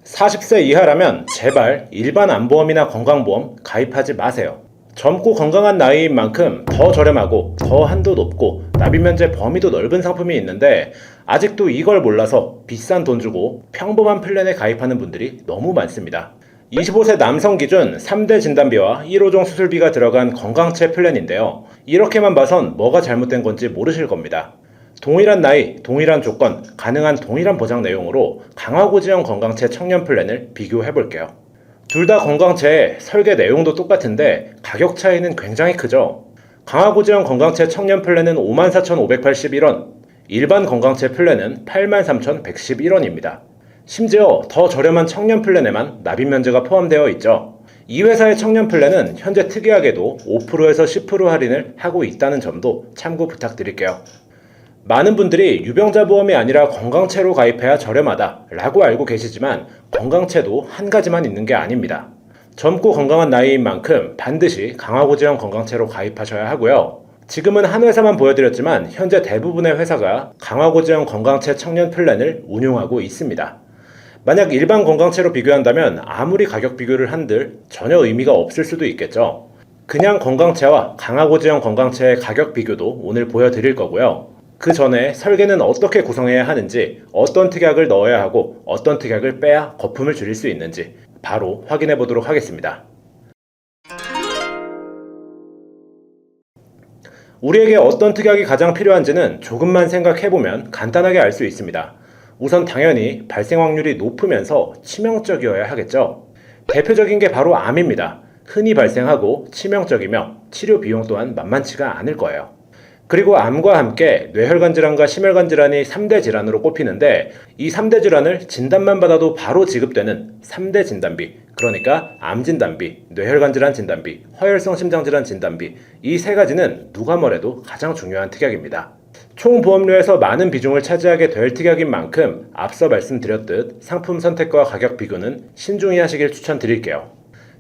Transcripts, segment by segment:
40세 이하라면 제발 일반 안보험이나 건강보험 가입하지 마세요. 젊고 건강한 나이인 만큼 더 저렴하고 더 한도 높고 납입면제 범위도 넓은 상품이 있는데 아직도 이걸 몰라서 비싼 돈 주고 평범한 플랜에 가입하는 분들이 너무 많습니다. 25세 남성 기준 3대 진단비와 1호종 수술비가 들어간 건강체 플랜인데요. 이렇게만 봐선 뭐가 잘못된 건지 모르실 겁니다. 동일한 나이, 동일한 조건, 가능한 동일한 보장 내용으로 강화고지형 건강체 청년 플랜을 비교해 볼게요. 둘 다 건강체의 설계 내용도 똑같은데 가격 차이는 굉장히 크죠. 강화고지형 건강체 청년 플랜은 54,581원, 일반 건강체 플랜은 83,111원입니다. 심지어 더 저렴한 청년 플랜에만 납입면제가 포함되어 있죠. 이 회사의 청년 플랜은 현재 특이하게도 5%에서 10% 할인을 하고 있다는 점도 참고 부탁드릴게요. 많은 분들이 유병자 보험이 아니라 건강체로 가입해야 저렴하다 라고 알고 계시지만 건강체도 한 가지만 있는 게 아닙니다. 젊고 건강한 나이인 만큼 반드시 강화고지형 건강체로 가입하셔야 하고요. 지금은 한 회사만 보여드렸지만 현재 대부분의 회사가 강화고지형 건강체 청년 플랜을 운용하고 있습니다. 만약 일반 건강체로 비교한다면 아무리 가격 비교를 한들 전혀 의미가 없을 수도 있겠죠. 그냥 건강체와 강화고지형 건강체의 가격 비교도 오늘 보여드릴 거고요. 그 전에 설계는 어떻게 구성해야 하는지, 어떤 특약을 넣어야 하고 어떤 특약을 빼야 거품을 줄일 수 있는지 바로 확인해 보도록 하겠습니다. 우리에게 어떤 특약이 가장 필요한지는 조금만 생각해보면 간단하게 알 수 있습니다. 우선 당연히 발생 확률이 높으면서 치명적이어야 하겠죠. 대표적인 게 바로 암입니다. 흔히 발생하고 치명적이며 치료 비용 또한 만만치가 않을 거예요. 그리고 암과 함께 뇌혈관 질환과 심혈관 질환이 3대 질환으로 꼽히는데 이 3대 질환을 진단만 받아도 바로 지급되는 3대 진단비, 그러니까 암 진단비, 뇌혈관 질환 진단비, 허혈성 심장 질환 진단비, 이 세 가지는 누가 뭐래도 가장 중요한 특약입니다. 총 보험료에서 많은 비중을 차지하게 될 특약인 만큼 앞서 말씀드렸듯 상품 선택과 가격 비교는 신중히 하시길 추천드릴게요.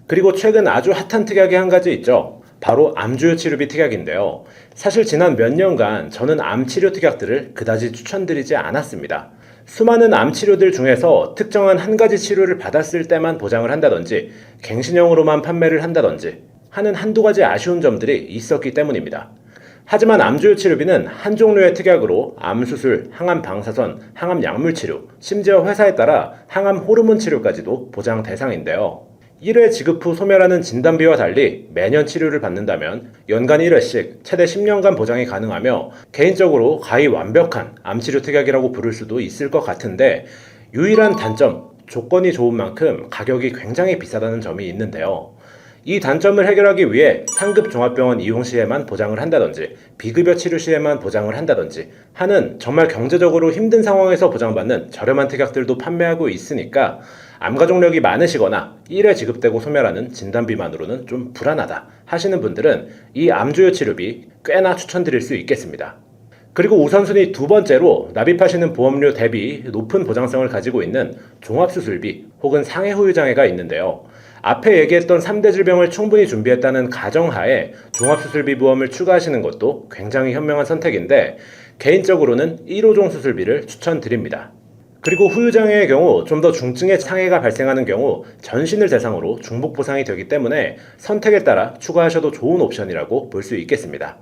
그리고 최근 아주 핫한 특약이 한 가지 있죠. 바로 암주요 치료비 특약인데요. 사실 지난 몇 년간 저는 암 치료 특약들을 그다지 추천드리지 않았습니다. 수많은 암 치료들 중에서 특정한 한 가지 치료를 받았을 때만 보장을 한다든지 갱신형으로만 판매를 한다든지 하는 한두 가지 아쉬운 점들이 있었기 때문입니다. 하지만 암주요 치료비는 한 종류의 특약으로 암수술, 항암 방사선, 항암 약물 치료, 심지어 회사에 따라 항암 호르몬 치료까지도 보장 대상인데요. 1회 지급 후 소멸하는 진단비와 달리 매년 치료를 받는다면 연간 1회씩 최대 10년간 보장이 가능하며 개인적으로 가히 완벽한 암치료 특약이라고 부를 수도 있을 것 같은데 유일한 단점, 조건이 좋은 만큼 가격이 굉장히 비싸다는 점이 있는데요. 이 단점을 해결하기 위해 상급 종합병원 이용 시에만 보장을 한다든지 비급여 치료 시에만 보장을 한다든지 하는 정말 경제적으로 힘든 상황에서 보장받는 저렴한 특약들도 판매하고 있으니까 암 가족력이 많으시거나 1회 지급되고 소멸하는 진단비만으로는 좀 불안하다 하시는 분들은 이 암주요 치료비 꽤나 추천드릴 수 있겠습니다. 그리고 우선순위 두 번째로 납입하시는 보험료 대비 높은 보장성을 가지고 있는 종합수술비 혹은 상해 후유 장애가 있는데요. 앞에 얘기했던 3대 질병을 충분히 준비했다는 가정하에 종합수술비 보험을 추가하시는 것도 굉장히 현명한 선택인데 개인적으로는 1호종 수술비를 추천드립니다. 그리고 후유장애의 경우 좀 더 중증의 장애가 발생하는 경우 전신을 대상으로 중복 보상이 되기 때문에 선택에 따라 추가하셔도 좋은 옵션이라고 볼 수 있겠습니다.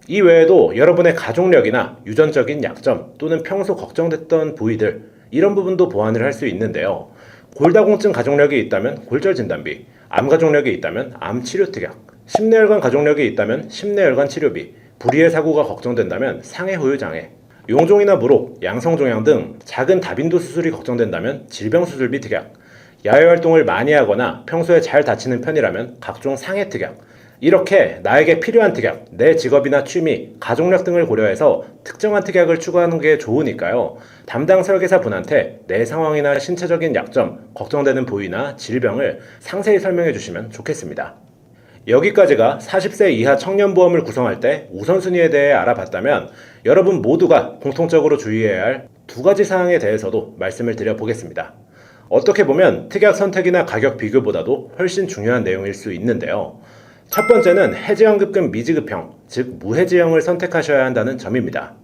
이 외에도 여러분의 가족력이나 유전적인 약점 또는 평소 걱정됐던 부위들 이런 부분도 보완을 할 수 있는데요. 골다공증 가족력이 있다면 골절 진단비, 암 가족력이 있다면 암 치료 특약, 심내혈관 가족력이 있다면 심내혈관 치료비, 불의의 사고가 걱정된다면 상해 후유 장애, 용종이나 무록, 양성종양 등 작은 다빈도 수술이 걱정된다면 질병수술비 특약, 야외활동을 많이 하거나 평소에 잘 다치는 편이라면 각종 상해 특약, 이렇게 나에게 필요한 특약, 내 직업이나 취미, 가족력 등을 고려해서 특정한 특약을 추가하는 게 좋으니까요. 담당 설계사 분한테 내 상황이나 신체적인 약점, 걱정되는 부위나 질병을 상세히 설명해 주시면 좋겠습니다. 여기까지가 40세 이하 청년보험을 구성할 때 우선순위에 대해 알아봤다면 여러분 모두가 공통적으로 주의해야 할 두 가지 사항에 대해서도 말씀을 드려보겠습니다. 어떻게 보면 특약 선택이나 가격 비교보다도 훨씬 중요한 내용일 수 있는데요. 첫 번째는 해지연급금 미지급형, 즉 무해지형을 선택하셔야 한다는 점입니다.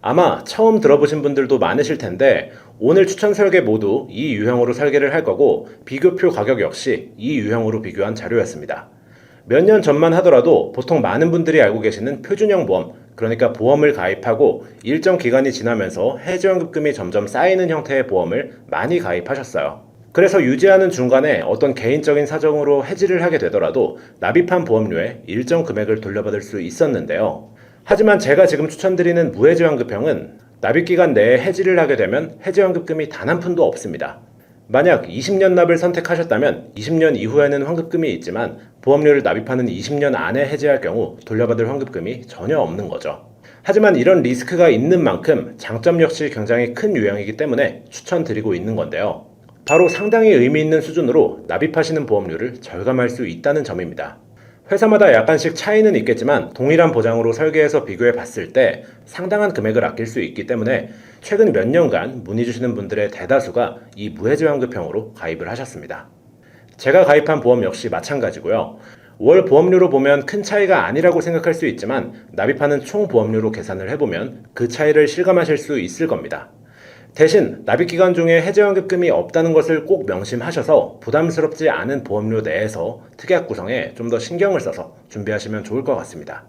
아마 처음 들어보신 분들도 많으실 텐데 오늘 추천 설계 모두 이 유형으로 설계를 할 거고 비교표 가격 역시 이 유형으로 비교한 자료였습니다. 몇 년 전만 하더라도 보통 많은 분들이 알고 계시는 표준형 보험, 그러니까 보험을 가입하고 일정 기간이 지나면서 해지원급금이 점점 쌓이는 형태의 보험을 많이 가입하셨어요. 그래서 유지하는 중간에 어떤 개인적인 사정으로 해지를 하게 되더라도 납입한 보험료의 일정 금액을 돌려받을 수 있었는데요. 하지만 제가 지금 추천드리는 무해지환급형은 납입기간 내에 해지를 하게 되면 해지환급금이 단 한 푼도 없습니다. 만약 20년 납을 선택하셨다면 20년 이후에는 환급금이 있지만 보험료를 납입하는 20년 안에 해지할 경우 돌려받을 환급금이 전혀 없는 거죠. 하지만 이런 리스크가 있는 만큼 장점 역시 굉장히 큰 유형이기 때문에 추천드리고 있는 건데요. 바로 상당히 의미 있는 수준으로 납입하시는 보험료를 절감할 수 있다는 점입니다. 회사마다 약간씩 차이는 있겠지만 동일한 보장으로 설계해서 비교해 봤을 때 상당한 금액을 아낄 수 있기 때문에 최근 몇 년간 문의 주시는 분들의 대다수가 이 무해지환급형으로 가입을 하셨습니다. 제가 가입한 보험 역시 마찬가지고요. 월 보험료로 보면 큰 차이가 아니라고 생각할 수 있지만 납입하는 총 보험료로 계산을 해보면 그 차이를 실감하실 수 있을 겁니다. 대신 납입기간 중에 해지환급금이 없다는 것을 꼭 명심하셔서 부담스럽지 않은 보험료 내에서 특약 구성에 좀 더 신경을 써서 준비하시면 좋을 것 같습니다.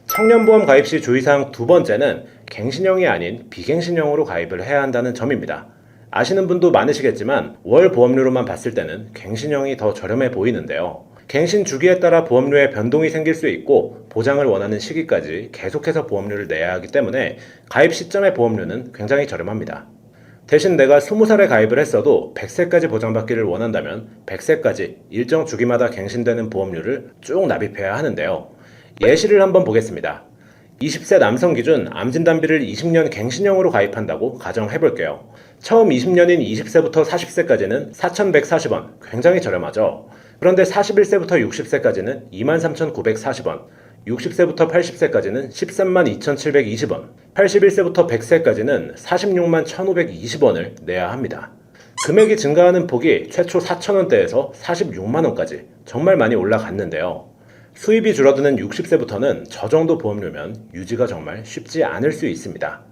청년보험 가입 시 주의사항 두 번째는 갱신형이 아닌 비갱신형으로 가입을 해야 한다는 점입니다. 아시는 분도 많으시겠지만 월 보험료로만 봤을 때는 갱신형이 더 저렴해 보이는데요. 갱신 주기에 따라 보험료에 변동이 생길 수 있고 보장을 원하는 시기까지 계속해서 보험료를 내야 하기 때문에 가입 시점의 보험료는 굉장히 저렴합니다. 대신 내가 20살에 가입을 했어도 100세까지 보장받기를 원한다면 100세까지 일정 주기마다 갱신되는 보험료를 쭉 납입해야 하는데요. 예시를 한번 보겠습니다. 20세 남성 기준 암진단비를 20년 갱신형으로 가입한다고 가정해볼게요. 처음 20년인 20세부터 40세까지는 4,140원, 굉장히 저렴하죠. 그런데 41세부터 60세까지는 23,940원, 60세부터 80세까지는 13만 2,720원, 81세부터 100세까지는 46만 1,520원을 내야 합니다. 금액이 증가하는 폭이 최초 4,000원대에서 46만원까지 정말 많이 올라갔는데요. 수입이 줄어드는 60세부터는 저 정도 보험료면 유지가 정말 쉽지 않을 수 있습니다.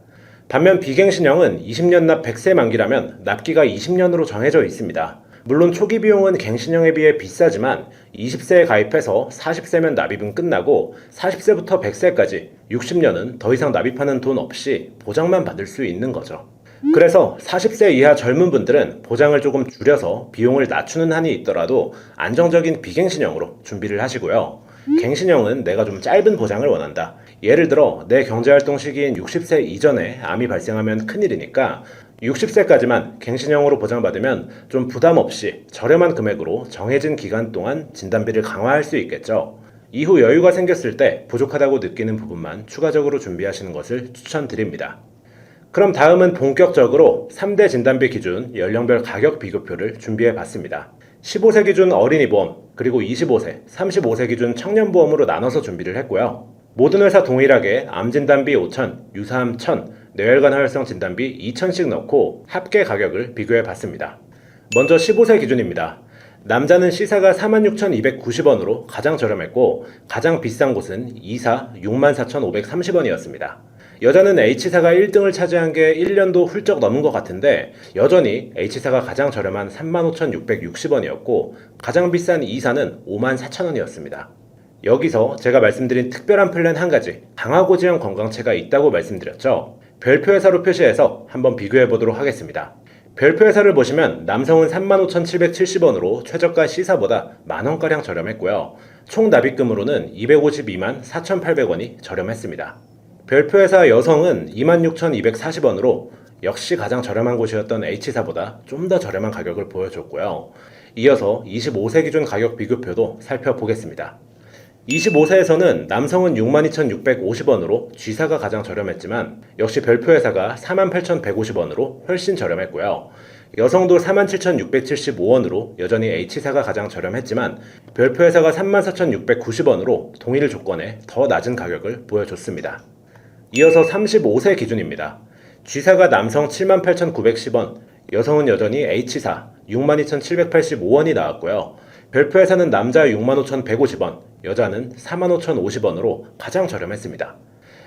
반면 비갱신형은 20년 납 100세 만기라면 납기가 20년으로 정해져 있습니다. 물론 초기 비용은 갱신형에 비해 비싸지만 20세에 가입해서 40세면 납입은 끝나고 40세부터 100세까지 60년은 더 이상 납입하는 돈 없이 보장만 받을 수 있는 거죠. 그래서 40세 이하 젊은 분들은 보장을 조금 줄여서 비용을 낮추는 한이 있더라도 안정적인 비갱신형으로 준비를 하시고요. 갱신형은 내가 좀 짧은 보장을 원한다. 예를 들어 내 경제활동 시기인 60세 이전에 암이 발생하면 큰일이니까 60세까지만 갱신형으로 보장받으면 좀 부담 없이 저렴한 금액으로 정해진 기간 동안 진단비를 강화할 수 있겠죠. 이후 여유가 생겼을 때 부족하다고 느끼는 부분만 추가적으로 준비하시는 것을 추천드립니다. 그럼 다음은 본격적으로 3대 진단비 기준 연령별 가격 비교표를 준비해 봤습니다. 15세 기준 어린이보험, 그리고 25세, 35세 기준 청년보험으로 나눠서 준비를 했고요. 모든 회사 동일하게 암진단비 5,000, 유사암 1,000, 뇌혈관 하혈성 진단비 2,000씩 넣고 합계 가격을 비교해 봤습니다. 먼저 15세 기준입니다. 남자는 C사가 46,290원으로 가장 저렴했고 가장 비싼 곳은 E사 64,530원이었습니다. 여자는 H사가 1등을 차지한 게 1년도 훌쩍 넘은 것 같은데 여전히 H사가 가장 저렴한 35,660원이었고 가장 비싼 E사는 54,000원이었습니다. 여기서 제가 말씀드린 특별한 플랜 한 가지, 강화고지형 건강체가 있다고 말씀드렸죠. 별표 회사로 표시해서 한번 비교해 보도록 하겠습니다. 별표 회사를 보시면 남성은 35,770원으로 최저가 C사보다 만원가량 저렴했고요. 총 납입금으로는 252만 4,800원이 저렴했습니다. 별표 회사 여성은 26,240원으로 역시 가장 저렴한 곳이었던 H사보다 좀 더 저렴한 가격을 보여줬고요. 이어서 25세 기준 가격 비교표도 살펴보겠습니다. 25세에서는 남성은 62,650원으로 G사가 가장 저렴했지만 역시 별표회사가 48,150원으로 훨씬 저렴했고요. 여성도 47,675원으로 여전히 H사가 가장 저렴했지만 별표회사가 34,690원으로 동일 조건에 더 낮은 가격을 보여줬습니다. 이어서 35세 기준입니다. G사가 남성 78,910원, 여성은 여전히 H사 62,785원이 나왔고요. 별표회사는 남자 65,150원, 여자는 45,050원으로 가장 저렴했습니다.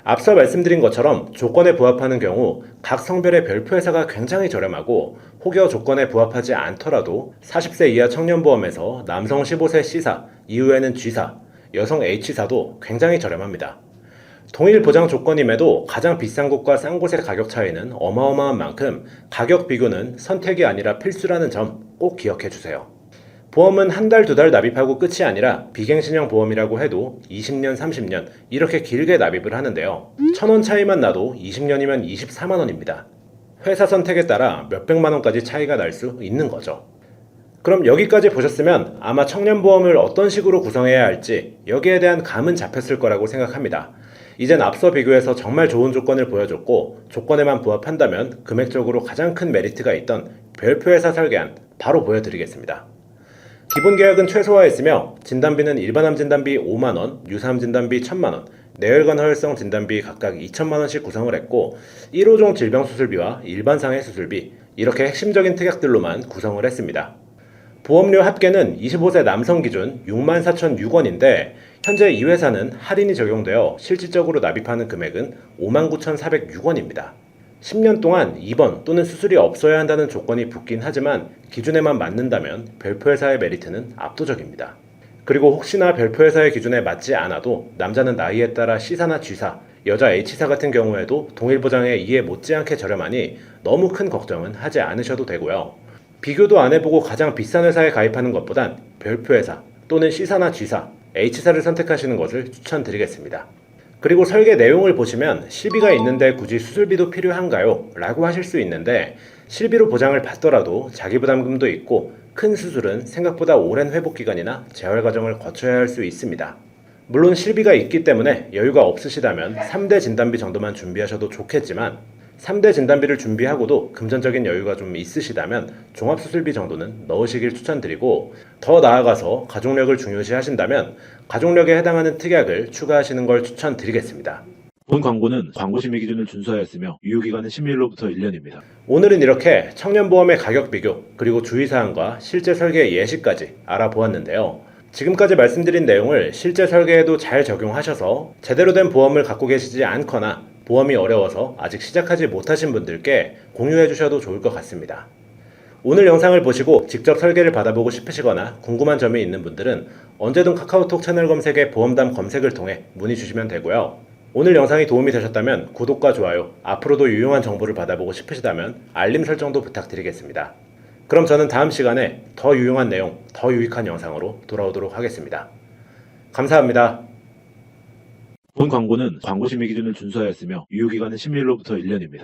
앞서 말씀드린 것처럼 조건에 부합하는 경우 각 성별의 별표회사가 굉장히 저렴하고 혹여 조건에 부합하지 않더라도 40세 이하 청년보험에서 남성 15세 C사, 이후에는 G사, 여성 H사도 굉장히 저렴합니다. 동일 보장 조건임에도 가장 비싼 곳과 싼 곳의 가격 차이는 어마어마한 만큼 가격 비교는 선택이 아니라 필수라는 점 꼭 기억해 주세요. 보험은 한 달, 두 달 납입하고 끝이 아니라 비갱신형 보험이라고 해도 20년, 30년 이렇게 길게 납입을 하는데요. 1,000원 차이만 나도 20년이면 24만 원입니다. 회사 선택에 따라 몇백만 원까지 차이가 날 수 있는 거죠. 그럼 여기까지 보셨으면 아마 청년보험을 어떤 식으로 구성해야 할지 여기에 대한 감은 잡혔을 거라고 생각합니다. 이젠 앞서 비교해서 정말 좋은 조건을 보여줬고 조건에만 부합한다면 금액적으로 가장 큰 메리트가 있던 별표회사 설계안 바로 보여드리겠습니다. 기본 계약은 최소화했으며 진단비는 일반암 진단비 5만원, 유사암 진단비 1,000만원, 뇌혈관 허혈성 진단비 각각 2천만원씩 구성을 했고 1호종 질병 수술비와 일반상해 수술비 이렇게 핵심적인 특약들로만 구성을 했습니다. 보험료 합계는 25세 남성 기준 64,006원인데 현재 이 회사는 할인이 적용되어 실질적으로 납입하는 금액은 59,406원입니다. 10년 동안 입원 또는 수술이 없어야 한다는 조건이 붙긴 하지만 기준에만 맞는다면 별표회사의 메리트는 압도적입니다. 그리고 혹시나 별표회사의 기준에 맞지 않아도 남자는 나이에 따라 C사나 G사, 여자 H사 같은 경우에도 동일 보장에 이에 못지않게 저렴하니 너무 큰 걱정은 하지 않으셔도 되고요. 비교도 안 해보고 가장 비싼 회사에 가입하는 것보단 별표회사 또는 C사나 G사, H사를 선택하시는 것을 추천드리겠습니다. 그리고 설계 내용을 보시면 실비가 있는데 굳이 수술비도 필요한가요? 라고 하실 수 있는데 실비로 보장을 받더라도 자기부담금도 있고 큰 수술은 생각보다 오랜 회복기간이나 재활 과정을 거쳐야 할 수 있습니다. 물론 실비가 있기 때문에 여유가 없으시다면 3대 진단비 정도만 준비하셔도 좋겠지만 3대 진단비를 준비하고도 금전적인 여유가 좀 있으시다면 종합수술비 정도는 넣으시길 추천드리고 더 나아가서 가족력을 중요시 하신다면 가족력에 해당하는 특약을 추가하시는 걸 추천드리겠습니다. 본 광고는 광고심의 기준을 준수하였으며 유효기간은 10일로부터 1년입니다. 오늘은 이렇게 청년보험의 가격 비교 그리고 주의사항과 실제 설계 예시까지 알아보았는데요. 지금까지 말씀드린 내용을 실제 설계에도 잘 적용하셔서 제대로 된 보험을 갖고 계시지 않거나 보험이 어려워서 아직 시작하지 못하신 분들께 공유해 주셔도 좋을 것 같습니다. 오늘 영상을 보시고 직접 설계를 받아보고 싶으시거나 궁금한 점이 있는 분들은 언제든 카카오톡 채널 검색에 보험담 검색을 통해 문의 주시면 되고요. 오늘 영상이 도움이 되셨다면 구독과 좋아요, 앞으로도 유용한 정보를 받아보고 싶으시다면 알림 설정도 부탁드리겠습니다. 그럼 저는 다음 시간에 더 유용한 내용, 더 유익한 영상으로 돌아오도록 하겠습니다. 감사합니다. 본 광고는 광고심의 기준을 준수하였으며 유효기간은 10일로부터 1년입니다.